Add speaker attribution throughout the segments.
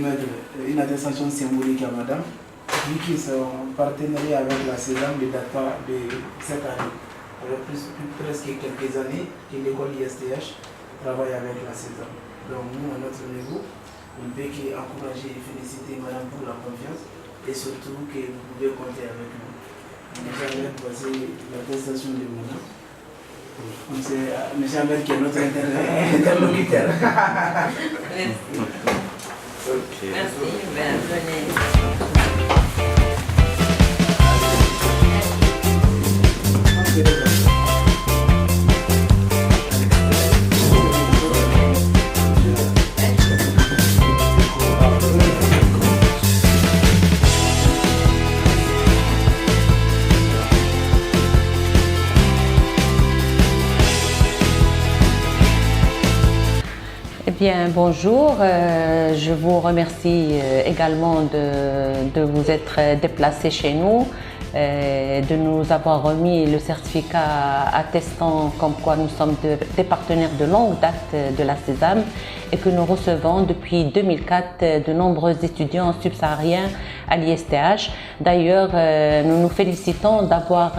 Speaker 1: remettre une attestation symbolique à madame, vu qu'ils sont en partenariat avec la CESAM ne date pas de cette année. Alors presque quelques années que l'école ISTH travaille avec la CESAM. Donc nous, à notre niveau, on ne peut qu'encourager et féliciter madame pour la confiance et surtout que vous pouvez compter avec nous. Nous allons passer l'attestation de madame. C'est M. Ahmed qui est notre interlocuteur.
Speaker 2: Merci.
Speaker 1: Okay.
Speaker 2: Merci, venez.
Speaker 3: Bien, bonjour, je vous remercie également de vous être déplacé chez nous, de nous avoir remis le certificat attestant comme quoi nous sommes des partenaires de longue date de la CESAM et que nous recevons depuis 2004 de nombreux étudiants subsahariens à l'ISTH. D'ailleurs, nous nous félicitons d'avoir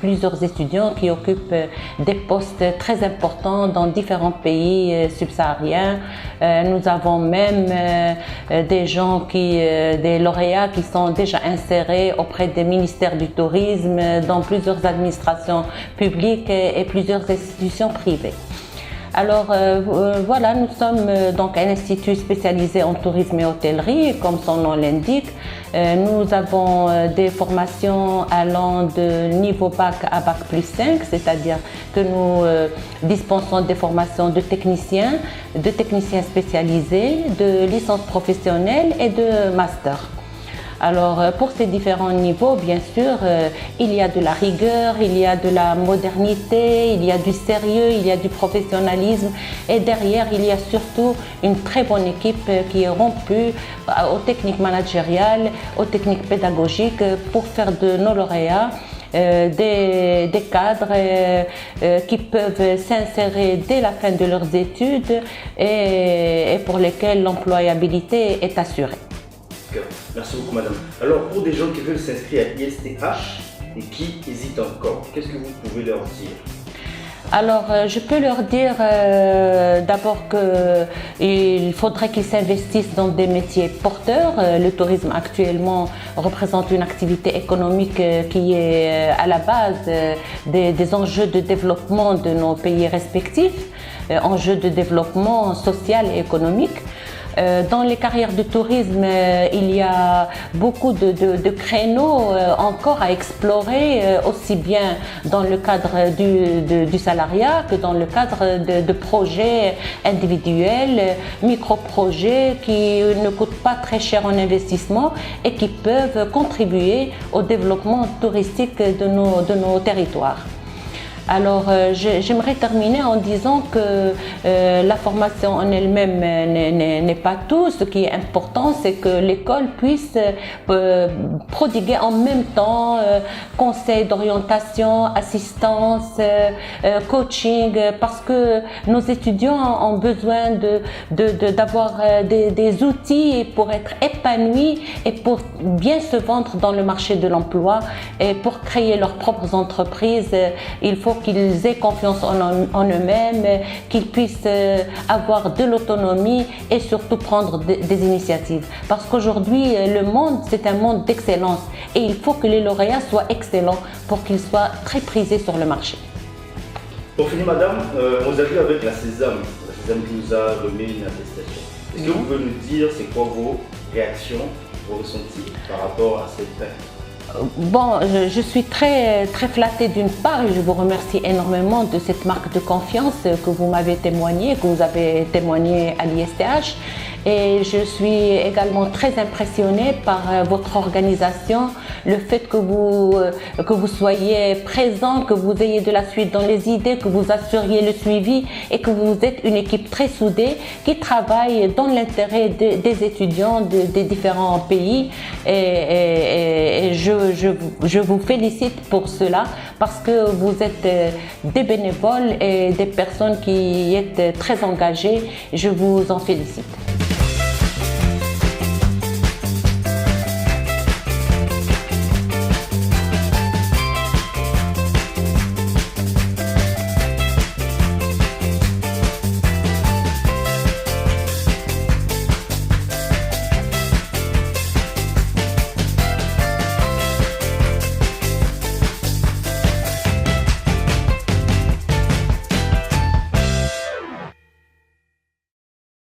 Speaker 3: plusieurs étudiants qui occupent des postes très importants dans différents pays subsahariens. Nous avons même des lauréats qui sont déjà insérés auprès des ministères du tourisme, dans plusieurs administrations publiques et plusieurs institutions privées. Alors voilà, nous sommes donc un institut spécialisé en tourisme et hôtellerie, comme son nom l'indique. Nous avons des formations allant de niveau bac à bac plus 5, c'est-à-dire que nous dispensons des formations de techniciens spécialisés, de licence professionnelle et de master. Alors pour ces différents niveaux, bien sûr, il y a de la rigueur, il y a de la modernité, il y a du sérieux, il y a du professionnalisme et derrière il y a surtout une très bonne équipe qui est rompue aux techniques managériales, aux techniques pédagogiques pour faire de nos lauréats des cadres qui peuvent s'insérer dès la fin de leurs études et pour lesquels l'employabilité est assurée.
Speaker 4: Merci beaucoup madame. Alors pour des gens qui veulent s'inscrire à l'ISTH et qui hésitent encore, qu'est-ce que vous pouvez leur dire?
Speaker 3: Alors, je peux leur dire d'abord qu'il faudrait qu'ils s'investissent dans des métiers porteurs. Le tourisme actuellement représente une activité économique qui est à la base des enjeux de développement de nos pays respectifs, enjeux de développement social et économique. Dans les carrières de tourisme, il y a beaucoup de créneaux encore à explorer, aussi bien dans le cadre du salariat que dans le cadre de projets individuels, micro-projets qui ne coûtent pas très cher en investissement et qui peuvent contribuer au développement touristique de nos territoires. Alors, j'aimerais terminer en disant que la formation en elle-même n'est pas tout. Ce qui est important, c'est que l'école puisse prodiguer en même temps conseils d'orientation, assistance, coaching, parce que nos étudiants ont besoin d'avoir des outils pour être épanouis et pour bien se vendre dans le marché de l'emploi et pour créer leurs propres entreprises. Il faut qu'ils aient confiance en eux-mêmes, qu'ils puissent avoir de l'autonomie et surtout prendre des initiatives. Parce qu'aujourd'hui, le monde, c'est un monde d'excellence et il faut que les lauréats soient excellents pour qu'ils soient très prisés sur le marché.
Speaker 4: Pour finir, madame, on vous a vu avec la CESAM qui nous a remis une attestation. Est-ce que vous pouvez nous dire c'est quoi vos réactions, vos ressentis par rapport à cette peine?
Speaker 3: Bon, je suis très flattée d'une part et je vous remercie énormément de cette marque de confiance que vous m'avez témoignée, que vous avez témoigné à l'ISTH. Et je suis également très impressionnée par votre organisation, le fait que vous soyez présent, que vous ayez de la suite dans les idées, que vous assuriez le suivi et que vous êtes une équipe très soudée qui travaille dans l'intérêt des étudiants des différents pays. Et je vous félicite pour cela parce que vous êtes des bénévoles et des personnes qui êtes très engagées. Je vous en félicite.